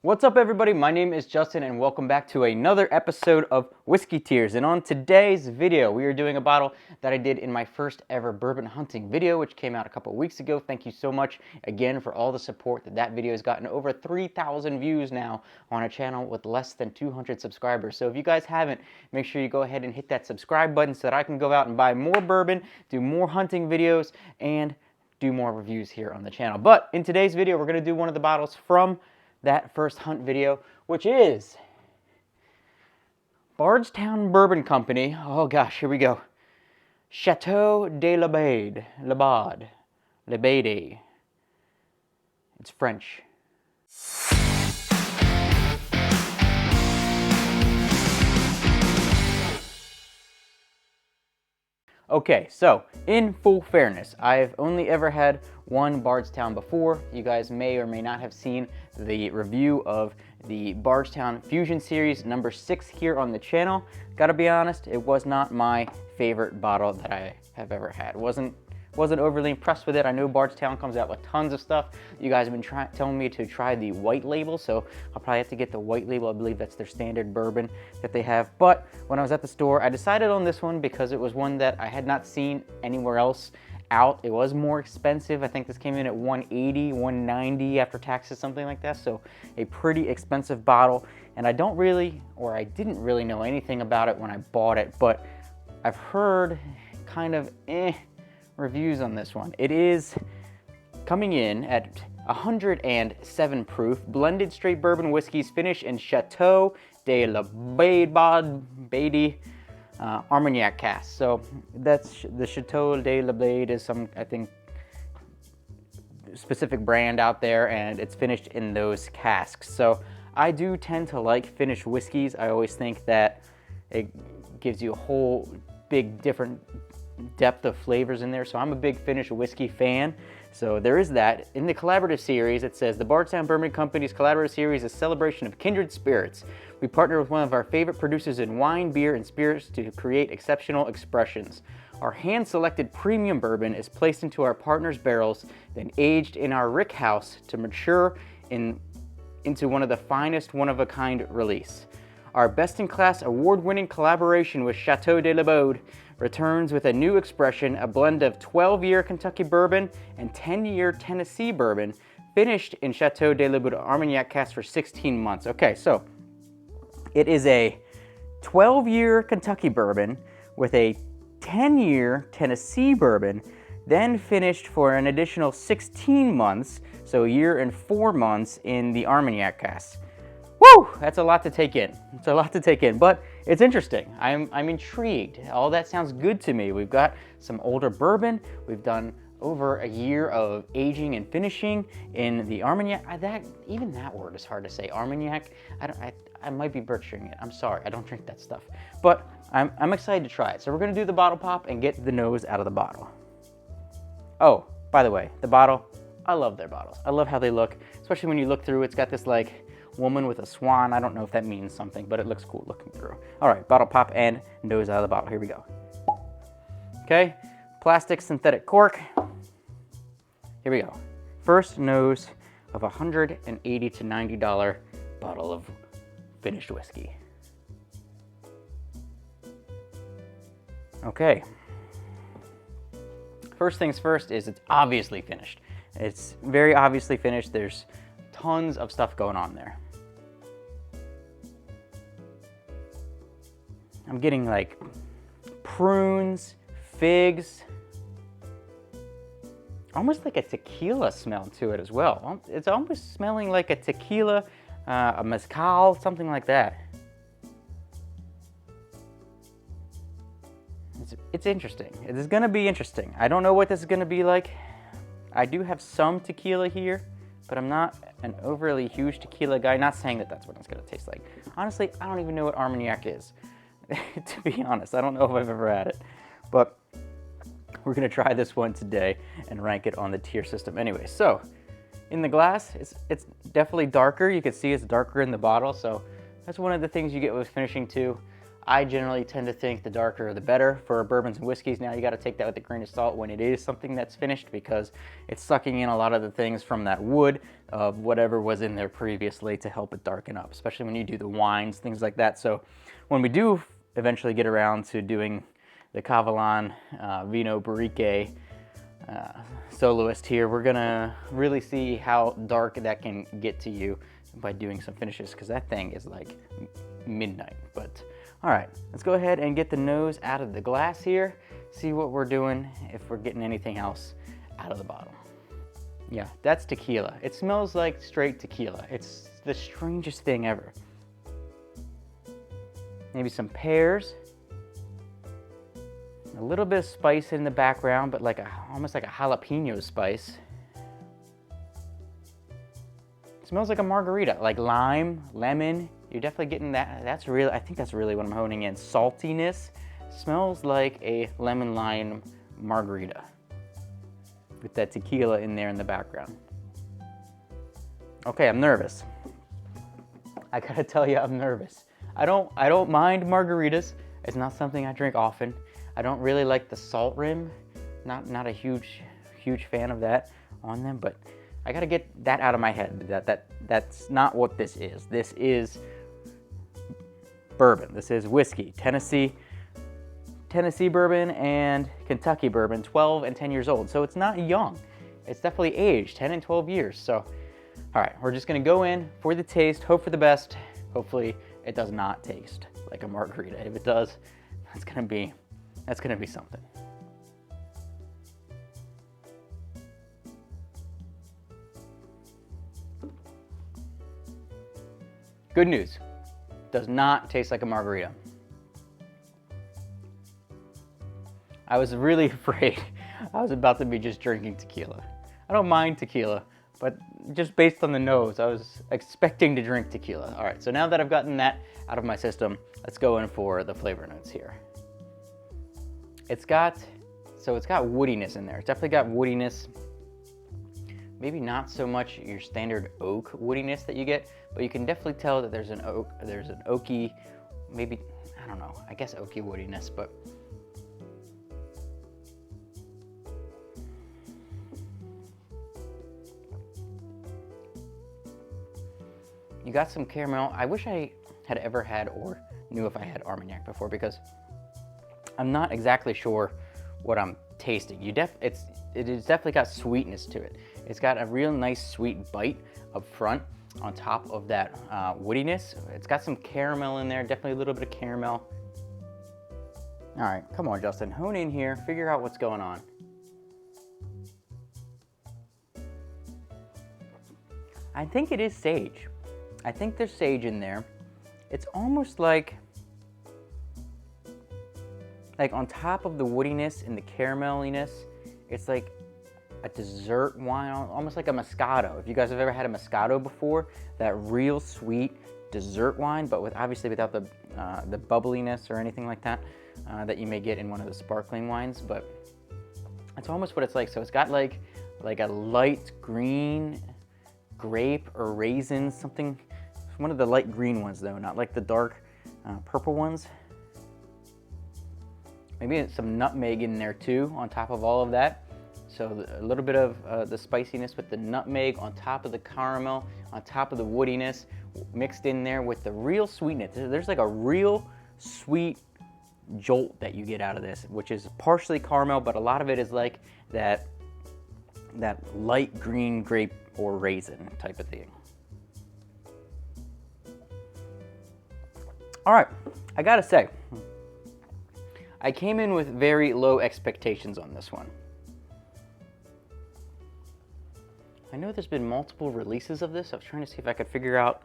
What's up everybody, my name is Justin and welcome back to another episode of Whiskey Tears. And on today's video, we are doing a bottle that I did in my first ever bourbon hunting video, which came out a couple weeks ago. Thank you so much again for all the support that video has gotten. Over 3,000 views now on a channel with less than 200 subscribers. So if you guys haven't, make sure you go ahead and hit that subscribe button so that I can go out and buy more bourbon, do more hunting videos, and do more reviews here on the channel. But in today's video, we're going to do one of the bottles from that first hunt video, which is Bardstown Bourbon Company. Oh gosh, here we go. Chateau de Laubade. Laubade. It's French. Okay, so in full fairness, I've only ever had one Bardstown before. You guys may or may not have seen the review of the Bardstown Fusion Series number 6 here on the channel. Gotta be honest, it was not my favorite bottle that I have ever had. Wasn't overly impressed with it. I know Bardstown comes out with tons of stuff. You guys have been telling me to try the white label, so I'll probably have to get the white label. I believe that's their standard bourbon that they have. But when I was at the store, I decided on this one because it was one that I had not seen anywhere else out. It was more expensive. I think this came in at $180, $190 after taxes, something like that. So a pretty expensive bottle. And I didn't really know anything about it when I bought it, but I've heard kind of reviews on this one. It is coming in at 107 proof, blended straight bourbon whiskeys finished in Chateau de Laubade Armagnac cask. So that's the Chateau de Laubade is some, I think, specific brand out there, and it's finished in those casks. So I do tend to like finished whiskeys. I always think that it gives you a whole big different depth of flavors in there, so I'm a big finished whiskey fan. So there is that. In the collaborative series, it says the Bardstown Bourbon Company's collaborative series is a celebration of kindred spirits. We partner with one of our favorite producers in wine, beer, and spirits to create exceptional expressions. Our hand-selected premium bourbon is placed into our partners' barrels, then aged in our rick house to mature into one of the finest one-of-a-kind release. Our best-in-class award-winning collaboration with Chateau de Laubade returns with a new expression, a blend of 12-year Kentucky bourbon and 10-year Tennessee bourbon, finished in Chateau de Laubade Armagnac cask for 16 months. Okay, so it is a 12-year Kentucky bourbon with a 10-year Tennessee bourbon, then finished for an additional 16 months, so a year and 4 months in the Armagnac cask. Woo! That's a lot to take in. It's a lot to take in, but it's interesting. I'm intrigued. All that sounds good to me. We've got some older bourbon. We've done over a year of aging and finishing in the Armagnac. Even that word is hard to say. Armagnac. I might be butchering it. I'm sorry. I don't drink that stuff, but I'm excited to try it. So we're gonna do the bottle pop and get the nose out of the bottle. Oh, by the way, the bottle. I love their bottles. I love how they look, especially when you look through. It's got this like woman with a swan. I don't know if that means something, but it looks cool looking through. All right, bottle pop and nose out of the bottle. Here we go. Okay, plastic synthetic cork. Here we go. First nose of $180 to $90 bottle of finished whiskey. Okay. First things first is it's obviously finished. It's very obviously finished. There's tons of stuff going on there. I'm getting like prunes, figs, almost like a tequila smell to it as well. It's almost smelling like a tequila, a mezcal, something like that. It's interesting. It is gonna be interesting. I don't know what this is gonna be like. I do have some tequila here, but I'm not an overly huge tequila guy. Not saying that that's what it's gonna taste like. Honestly, I don't even know what Armagnac is. To be honest, I don't know if I've ever had it, but we're gonna try this one today and rank it on the tier system anyway. So in the glass, it's definitely darker. You can see it's darker in the bottle, so that's one of the things you get with finishing too. I generally tend to think the darker the better for bourbons and whiskeys. Now you got to take that with a grain of salt when it is something that's finished, because it's sucking in a lot of the things from that wood of whatever was in there previously to help it darken up, especially when you do the wines, things like that. So when we do eventually get around to doing the Cavalan Vino Barrique soloist here, we're gonna really see how dark that can get to you by doing some finishes, because that thing is like midnight. But all right, let's go ahead and get the nose out of the glass here, see what we're doing, if we're getting anything else out of the bottle. Yeah, that's tequila. It smells like straight tequila. It's the strangest thing ever. Maybe some pears, a little bit of spice in the background, but like almost like a jalapeno spice. It smells like a margarita, like lime, lemon. You're definitely getting that. That's really, I think that's really what I'm honing in. Saltiness. Smells like a lemon lime margarita with that tequila in there in the background. Okay, I'm nervous. I gotta tell you, I'm nervous. I don't mind margaritas. It's not something I drink often. I don't really like the salt rim. Not a huge fan of that on them, but I gotta get that out of my head. That's not what this is. This is bourbon. This is whiskey. Tennessee bourbon and Kentucky bourbon, 12 and 10 years old. So it's not young. It's definitely aged, 10 and 12 years. So, all right, we're just gonna go in for the taste, hope for the best. Hopefully it does not taste like a margarita. If it does, that's gonna be something. Good news, does not taste like a margarita. I was really afraid I was about to be just drinking tequila. I don't mind tequila, but just based on the nose, I was expecting to drink tequila. All right, so now that I've gotten that out of my system, let's go in for the flavor notes here. It's got woodiness in there. It's definitely got woodiness. Maybe not so much your standard oak woodiness that you get, but you can definitely tell that there's an oaky, maybe, I don't know, I guess oaky woodiness, but you got some caramel. I wish I had ever had or knew if I had Armagnac before, because I'm not exactly sure what I'm tasting. It has definitely got sweetness to it. It's got a real nice sweet bite up front on top of that woodiness. It's got some caramel in there, definitely a little bit of caramel. All right, come on, Justin, hone in here, figure out what's going on. I think it is sage. I think there's sage in there. It's almost like on top of the woodiness and the carameliness, it's like a dessert wine, almost like a Moscato. If you guys have ever had a Moscato before, that real sweet dessert wine, but obviously without the bubbliness or anything like that that you may get in one of the sparkling wines. But it's almost what it's like. So it's got like a light green grape or raisin, something. One of the light green ones though, not like the dark purple ones. Maybe some nutmeg in there too on top of all of that. So a little bit of the spiciness with the nutmeg on top of the caramel, on top of the woodiness, mixed in there with the real sweetness. There's like a real sweet jolt that you get out of this, which is partially caramel, but a lot of it is like that light green grape or raisin type of thing. All right, I gotta say, I came in with very low expectations on this one. I know there's been multiple releases of this. I was trying to see if I could figure out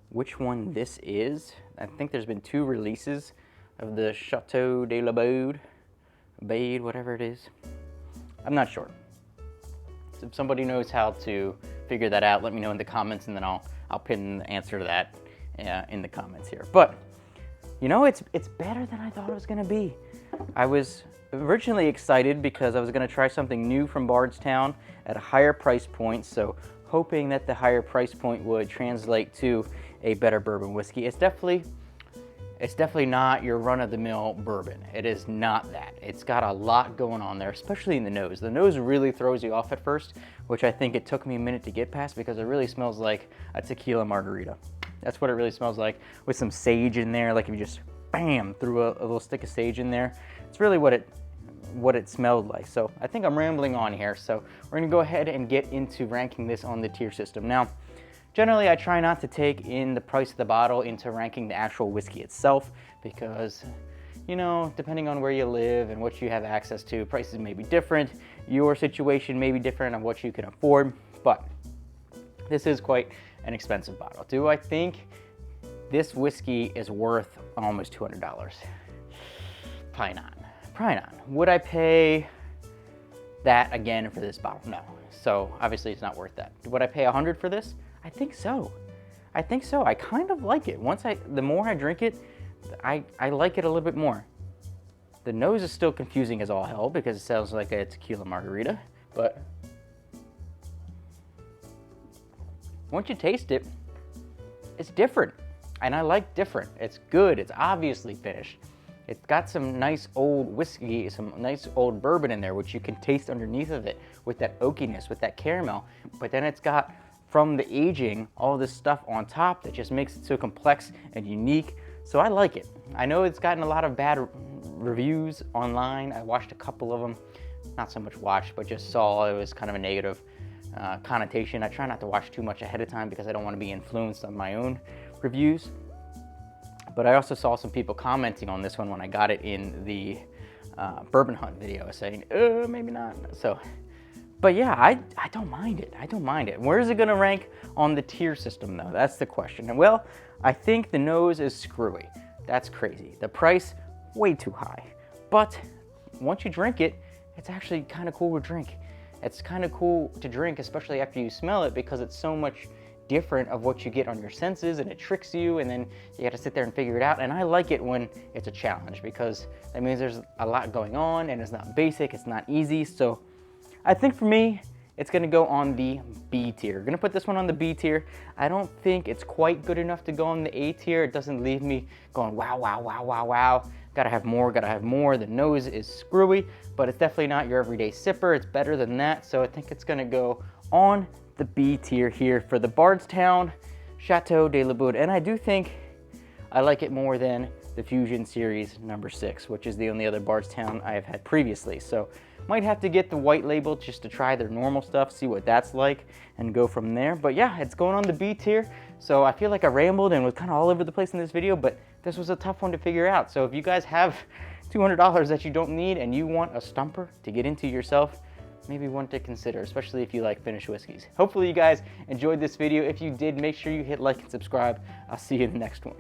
which one this is. I think there's been 2 releases of the Chateau de Laubade, whatever it is. I'm not sure. So if somebody knows how to figure that out, let me know in the comments, and then I'll pin the answer to that in the comments here. But you know, it's better than I thought it was gonna be. I was originally excited because I was gonna try something new from Bardstown at a higher price point, so hoping that the higher price point would translate to a better bourbon whiskey. It's It's definitely not your run-of-the-mill bourbon. It is not that. It's got a lot going on there, especially in the nose. The nose really throws you off at first, which I think it took me a minute to get past because it really smells like a tequila margarita. That's what it really smells like, with some sage in there. Like if you just bam threw a little stick of sage in there. It's really what it smelled like. So I think I'm rambling on here. So we're gonna go ahead and get into ranking this on the tier system. Now, generally, I try not to take in the price of the bottle into ranking the actual whiskey itself because, you know, depending on where you live and what you have access to, prices may be different. Your situation may be different on what you can afford, but this is quite an expensive bottle. Do I think this whiskey is worth almost $200? Probably not. Probably not. Would I pay that again for this bottle? No. So obviously it's not worth that. Would I pay $100 for this? I think so. I think so. I kind of like it. The more I drink it, I like it a little bit more. The nose is still confusing as all hell because it sounds like a tequila margarita, but once you taste it, it's different. And I like different. It's good. It's obviously finished. It's got some nice old whiskey, some nice old bourbon in there, which you can taste underneath of it with that oakiness, with that caramel. But then it's got, from the aging, all this stuff on top that just makes it so complex and unique. So I like it. I know it's gotten a lot of bad reviews online. I watched a couple of them. Not so much watched, but just saw it was kind of a negative connotation. I try not to watch too much ahead of time because I don't want to be influenced on my own reviews. But I also saw some people commenting on this one when I got it in the bourbon hunt video saying, maybe not. So, but yeah, I don't mind it. I don't mind it. Where is it gonna rank on the tier system though? That's the question. And well, I think the nose is screwy. That's crazy. The price, way too high. But once you drink it, it's actually kind of cool to drink. It's kind of cool to drink, especially after you smell it, because it's so much different of what you get on your senses, and it tricks you, and then you got to sit there and figure it out. And I like it when it's a challenge because that means there's a lot going on and it's not basic, it's not easy. So I think for me, it's gonna go on the B tier. Gonna put this one on the B tier. I don't think it's quite good enough to go on the A tier. It doesn't leave me going, wow, wow, wow, wow, wow. Gotta have more, gotta have more. The nose is screwy, but it's definitely not your everyday sipper. It's better than that. So I think it's gonna go on the B tier here for the Bardstown Chateau de Laubade. And I do think I like it more than the Fusion Series number 6, which is the only other Bardstown I have had previously. So might have to get the white label just to try their normal stuff, see what that's like, and go from there. But yeah, it's going on the B tier. So I feel like I rambled and was kind of all over the place in this video, but this was a tough one to figure out. So if you guys have $200 that you don't need and you want a stumper to get into yourself, maybe one to consider, especially if you like finished whiskeys. Hopefully you guys enjoyed this video. If you did, make sure you hit like and subscribe. I'll see you in the next one.